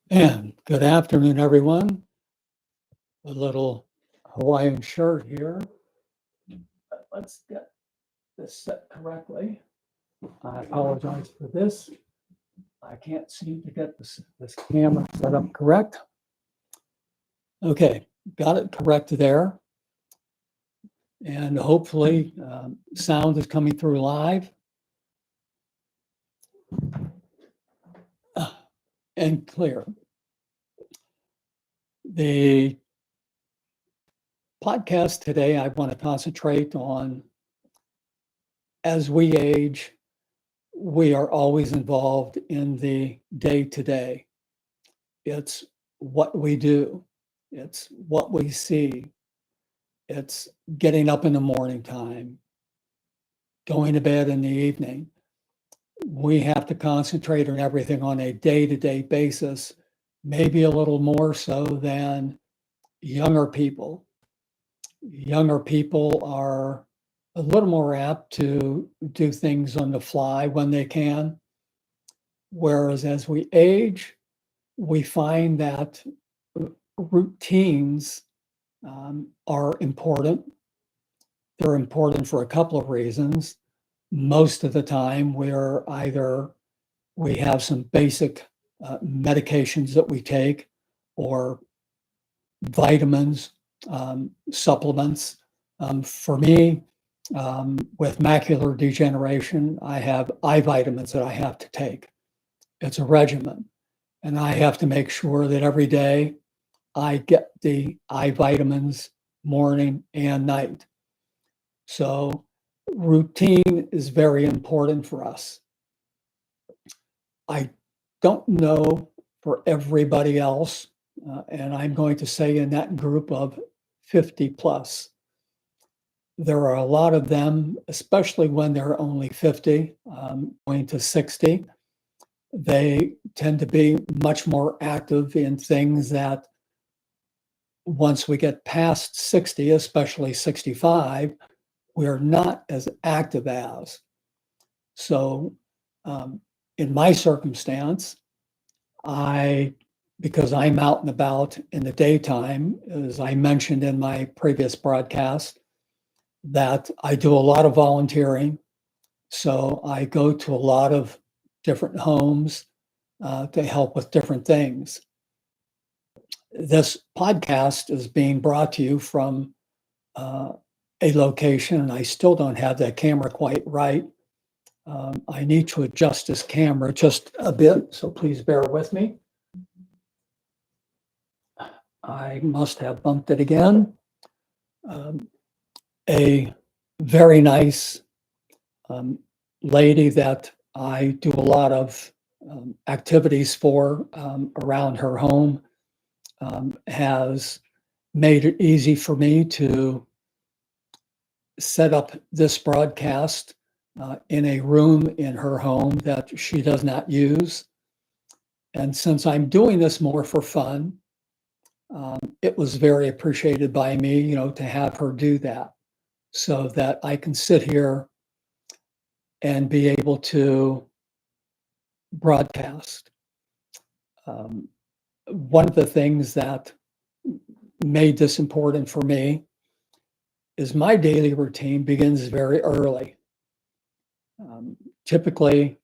And good afternoon, everyone. A little Hawaiian shirt here. But let's get this set correctly. I apologize for this. I can't seem to get this camera set up correct. Okay, got it correct there. And hopefully sound is coming through live and clear. The podcast today, I want to concentrate on as we age, we are always involved in the day-to-day. It's what we do. It's what we see. It's getting up in the morning time, going to bed in the evening. We have to concentrate on everything on a day-to-day basis, maybe a little more so than younger people. Younger people are a little more apt to do things on the fly when they can. Whereas as we age, we find that routines are important. They're important for a couple of reasons. Most of the time, we have some basic medications that we take, or vitamins, supplements. For me, with macular degeneration, I have eye vitamins that I have to take. It's a regimen, and I have to make sure that every day I get the eye vitamins morning and night. So routine is very important for us. I don't know for everybody else, and I'm going to say in that group of 50 plus, there are a lot of them, especially when they're only 50, going to 60. They tend to be much more active in things that once we get past 60, especially 65, we are not as active as. So in my circumstance, because I'm out and about in the daytime, as I mentioned in my previous broadcast, that I do a lot of volunteering. So I go to a lot of different homes to help with different things. This podcast is being brought to you from a location, and I still don't have that camera quite right. I need to adjust this camera just a bit, so please bear with me. I must have bumped it again. A very nice lady that I do a lot of activities for around her home has made it easy for me to set up this broadcast in a room in her home that she does not use. And since I'm doing this more for fun, it was very appreciated by me, to have her do that so that I can sit here and be able to broadcast. One of the things that made this important for me is my daily routine begins very early. Typically,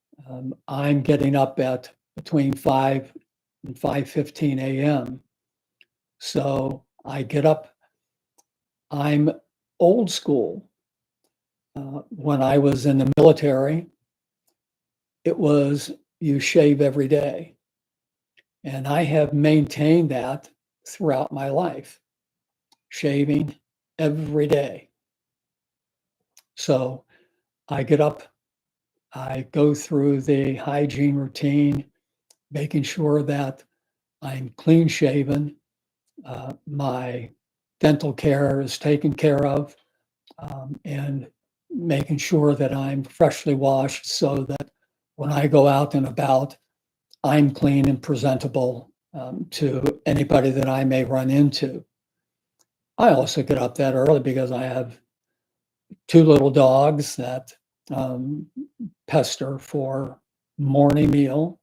I'm getting up at between 5 and 5:15 a.m. So I get up. I'm old school. When I was in the military, it was you shave every day. And I have maintained that throughout my life, shaving every day. So I get up, I go through the hygiene routine, making sure that I'm clean shaven, my dental care is taken care of, and making sure that I'm freshly washed so that when I go out and about, I'm clean and presentable to anybody that I may run into. I also get up that early because I have two little dogs that pester for morning meal.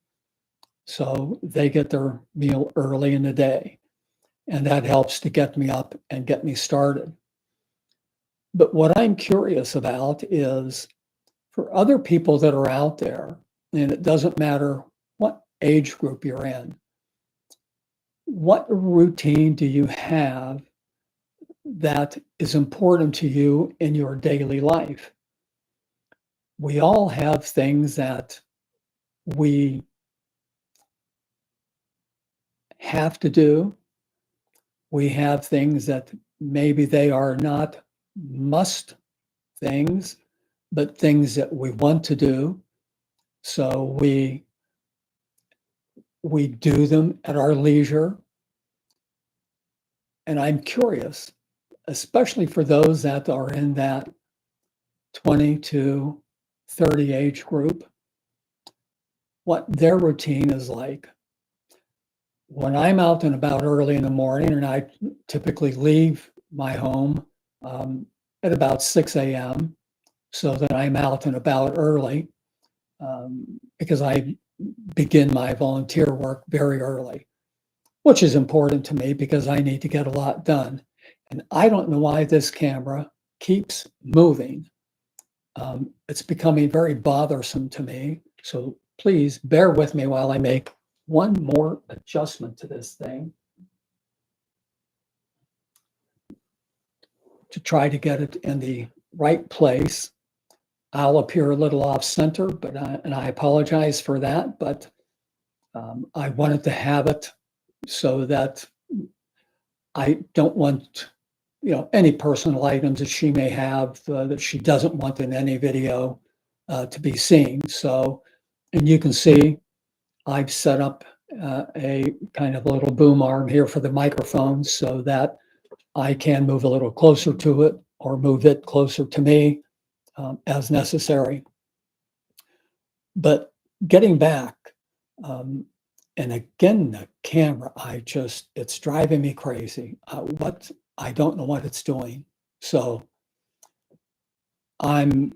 So they get their meal early in the day, and that helps to get me up and get me started. But what I'm curious about is for other people that are out there, and it doesn't matter what age group you're in, what routine do you have that is important to you in your daily life? We all have things that we have to do. We have things that maybe they are not must things, but things that we want to do. So we do them at our leisure. And I'm curious, especially for those that are in that 20 to 30 age group, what their routine is like. When I'm out and about early in the morning, and I typically leave my home at about 6 a.m. so that I'm out and about early because I begin my volunteer work very early, which is important to me because I need to get a lot done. And I don't know why this camera keeps moving. It's becoming very bothersome to me. So please bear with me while I make one more adjustment to this thing to try to get it in the right place. I'll appear a little off center, but and I apologize for that, but I wanted to have it so that I don't want, any personal items that she may have that she doesn't want in any video to be seen. So, and you can see I've set up a kind of a little boom arm here for the microphone so that I can move a little closer to it or move it closer to me as necessary. But getting back, and again, the camera, it's driving me crazy. I don't know what it's doing. So when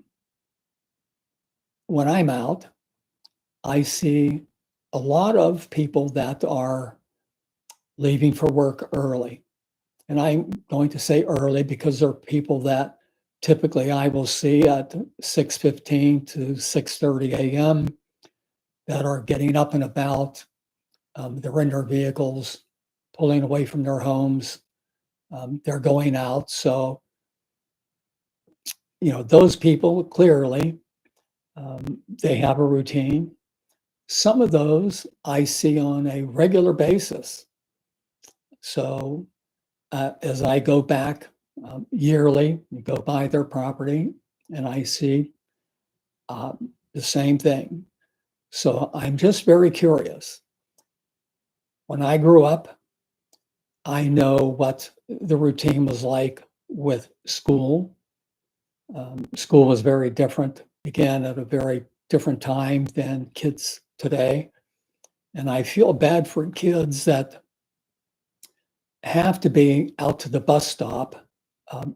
I'm out, I see a lot of people that are leaving for work early. And I'm going to say early because they're people that typically I will see at 6:15 to 6:30 a.m. that are getting up and about. They're in their vehicles, pulling away from their homes. They're going out. So, those people clearly, they have a routine. Some of those I see on a regular basis. So as I go back yearly, go by their property, and I see the same thing. So I'm just very curious. When I grew up, I know what the routine was like with school. School was very different, began at a very different time than kids today. And I feel bad for kids that have to be out to the bus stop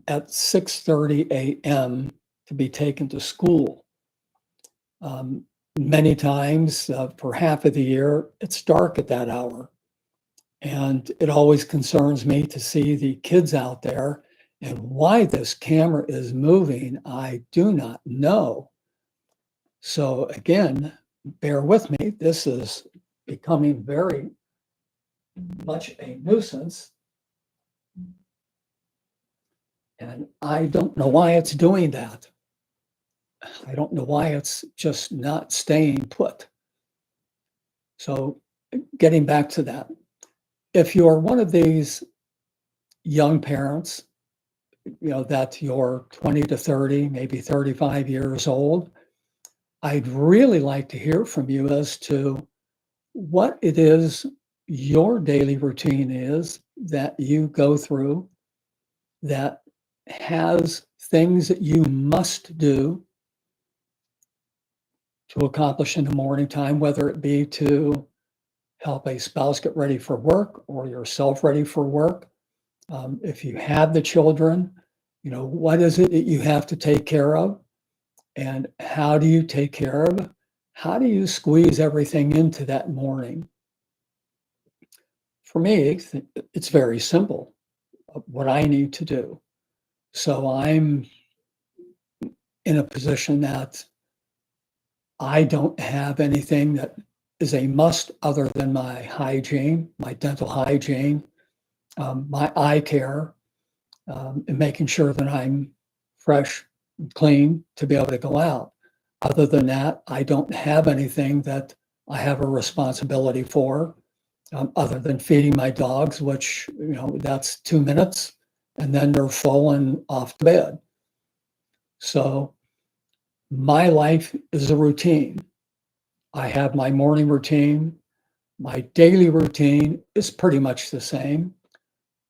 at 6:30 a.m. to be taken to school. Many times for half of the year, it's dark at that hour. And it always concerns me to see the kids out there, and why this camera is moving, I do not know. So again, bear with me. This is becoming very much a nuisance. And I don't know why it's doing that. I don't know why it's just not staying put. So getting back to that, if you're one of these young parents, that you're 20 to 30, maybe 35 years old, I'd really like to hear from you as to what it is your daily routine is that you go through that has things that you must do to accomplish in the morning time, whether it be to help a spouse get ready for work or yourself ready for work. If you have the children, what is it that you have to take care of? And how do you take care of? How do you squeeze everything into that morning? for me, it's very simple what I need to do. So I'm in a position that I don't have anything that is a must other than my hygiene, my dental hygiene, my eye care, and making sure that I'm fresh, and clean to be able to go out. Other than that, I don't have anything that I have a responsibility for, other than feeding my dogs, which, that's 2 minutes, and then they're full and off to bed. So my life is a routine. I have my morning routine. My daily routine is pretty much the same.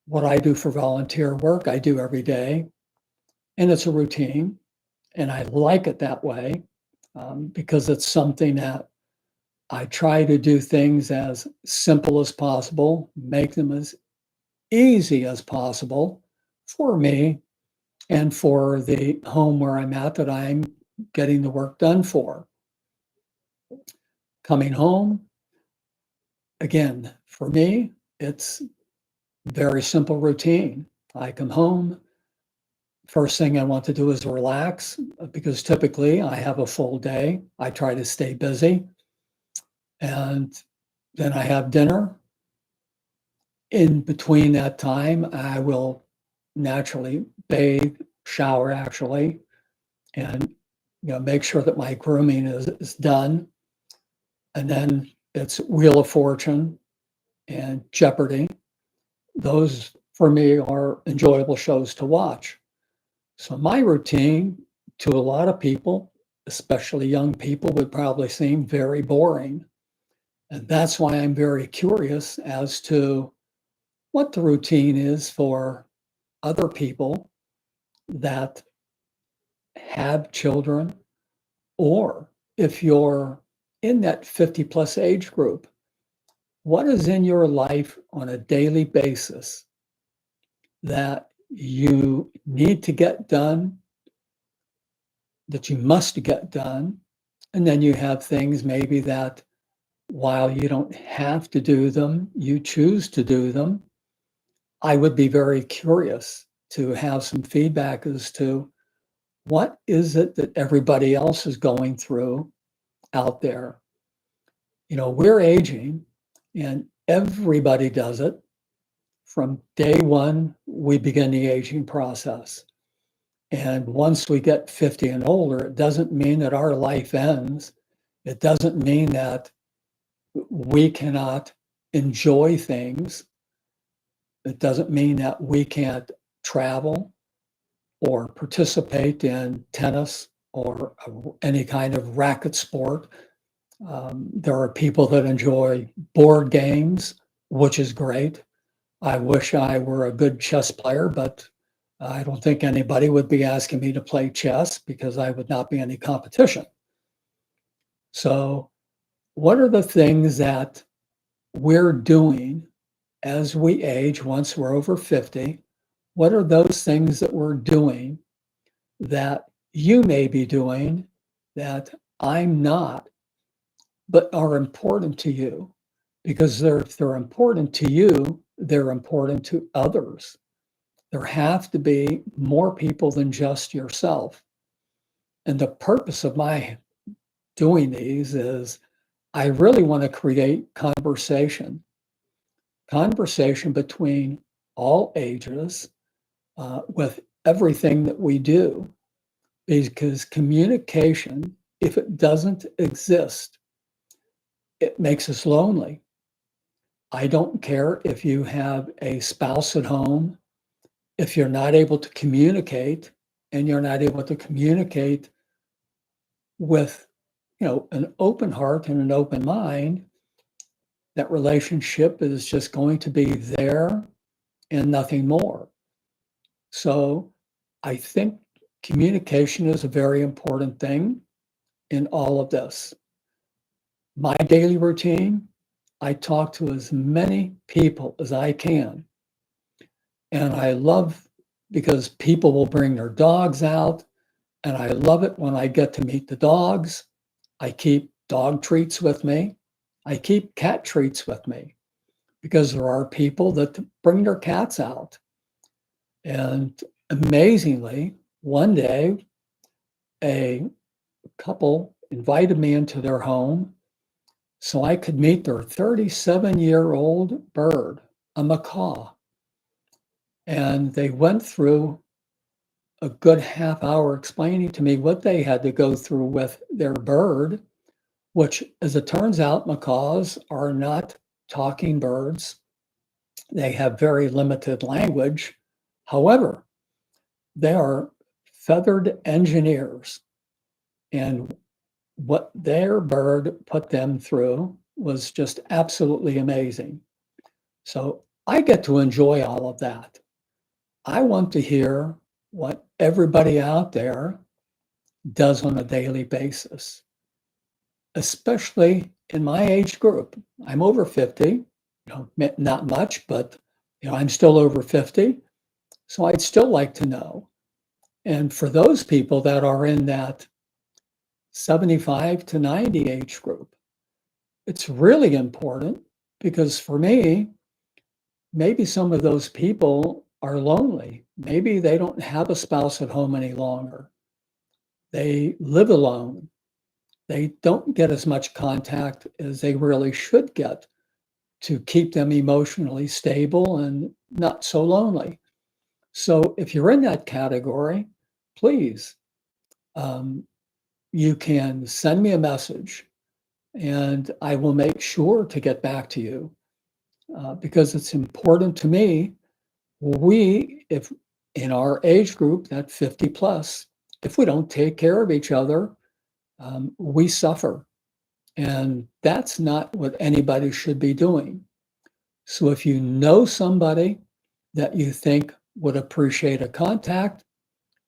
What I do for volunteer work, I do every day, and it's a routine, and I like it that way, because it's something that I try to do things as simple as possible, make them as easy as possible for me and for the home where I'm at that I'm getting the work done for. Coming home, again, for me, it's very simple routine. I come home, first thing I want to do is relax because typically I have a full day. I try to stay busy, and then I have dinner. In between that time, I will naturally bathe, shower actually, and make sure that my grooming is done. And then it's Wheel of Fortune and Jeopardy. Those for me are enjoyable shows to watch. So my routine to a lot of people, especially young people, would probably seem very boring. And that's why I'm very curious as to what the routine is for other people that have children, or if you're in that 50 plus age group, what is in your life on a daily basis that you need to get done, that you must get done? And then you have things maybe that while you don't have to do them, you choose to do them. I would be very curious to have some feedback as to what is it that everybody else is going through out there. We're aging and everybody does it. From day one, we begin the aging process. And once we get 50 and older, it doesn't mean that our life ends. It doesn't mean that we cannot enjoy things. It doesn't mean that we can't travel or participate in tennis or any kind of racket sport. There are people that enjoy board games, which is great. I wish I were a good chess player, but I don't think anybody would be asking me to play chess because I would not be any competition. So, what are the things that we're doing as we age once we're over 50? What are those things that we're doing that you may be doing that I'm not, but are important to you? Because if they're important to you, they're important to others. There have to be more people than just yourself. And the purpose of my doing these is I really want to create conversation between all ages, with everything that we do, because communication, if it doesn't exist, it makes us lonely. I don't care if you have a spouse at home, if you're not able to communicate and you're not able to communicate with, an open heart and an open mind, that relationship is just going to be there and nothing more. So I think communication is a very important thing in all of this. My daily routine, I talk to as many people as I can. And I love because people will bring their dogs out, and I love it when I get to meet the dogs. I keep dog treats with me. I keep cat treats with me because there are people that bring their cats out. And amazingly, one day, a couple invited me into their home so I could meet their 37-year-old bird, a macaw. And they went through a good half hour explaining to me what they had to go through with their bird, which, as it turns out, macaws are not talking birds. They have very limited language. However, they are feathered engineers. And what their bird put them through was just absolutely amazing. So I get to enjoy all of that. I want to hear what everybody out there does on a daily basis, especially in my age group. I'm over 50, not much, but I'm still over 50. So I'd still like to know. And for those people that are in that 75 to 90 age group, it's really important because for me, maybe some of those people are lonely. Maybe they don't have a spouse at home any longer. They live alone. They don't get as much contact as they really should get to keep them emotionally stable and not so lonely. So if you're in that category, please, you can send me a message and I will make sure to get back to you because it's important to me. If in our age group, that 50 plus, if we don't take care of each other, we suffer. And that's not what anybody should be doing. So if you know somebody that you think would appreciate a contact,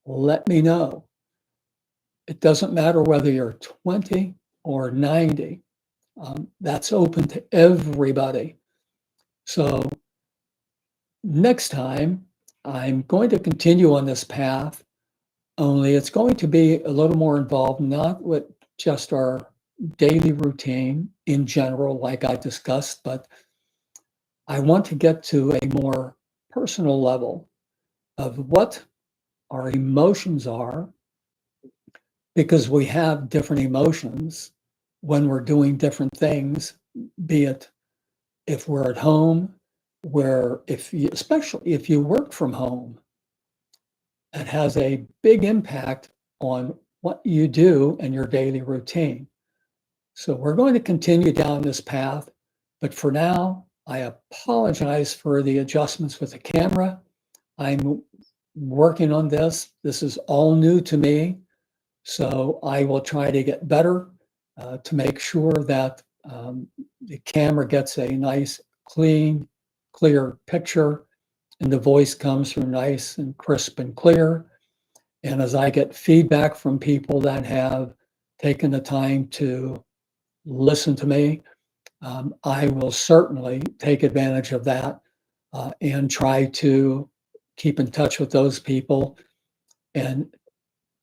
let me know. It doesn't matter whether you're 20 or 90. That's open to everybody. So next time, I'm going to continue on this path, only it's going to be a little more involved, not with just our daily routine in general, like I discussed, but I want to get to a more personal level of what our emotions are, because we have different emotions when we're doing different things, be it if we're at home, especially if you work from home, it has a big impact on what you do in your daily routine. So we're going to continue down this path, but for now, I apologize for the adjustments with the camera. I'm working on this. This is all new to me. So I will try to get better to make sure that the camera gets a nice, clean, clear picture and the voice comes through nice and crisp and clear. And as I get feedback from people that have taken the time to listen to me, I will certainly take advantage of that and try to keep in touch with those people. And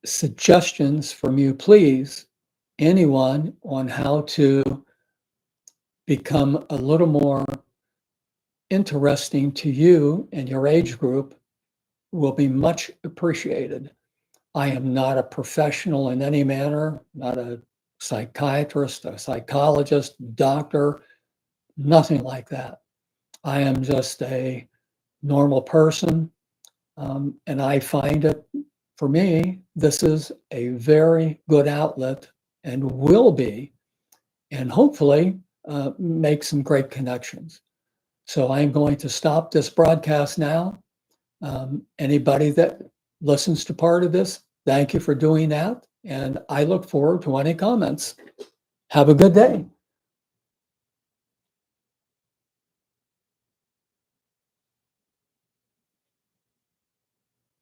suggestions from you, please, anyone, on how to become a little more interesting to you and your age group will be much appreciated. I am not a professional in any manner, not a psychiatrist, a psychologist, doctor, nothing like that. I am just a normal person. And I find it, for me, this is a very good outlet and will be, and hopefully make some great connections. So I'm going to stop this broadcast now. Anybody that listens to part of this, thank you for doing that. And I look forward to any comments. Have a good day.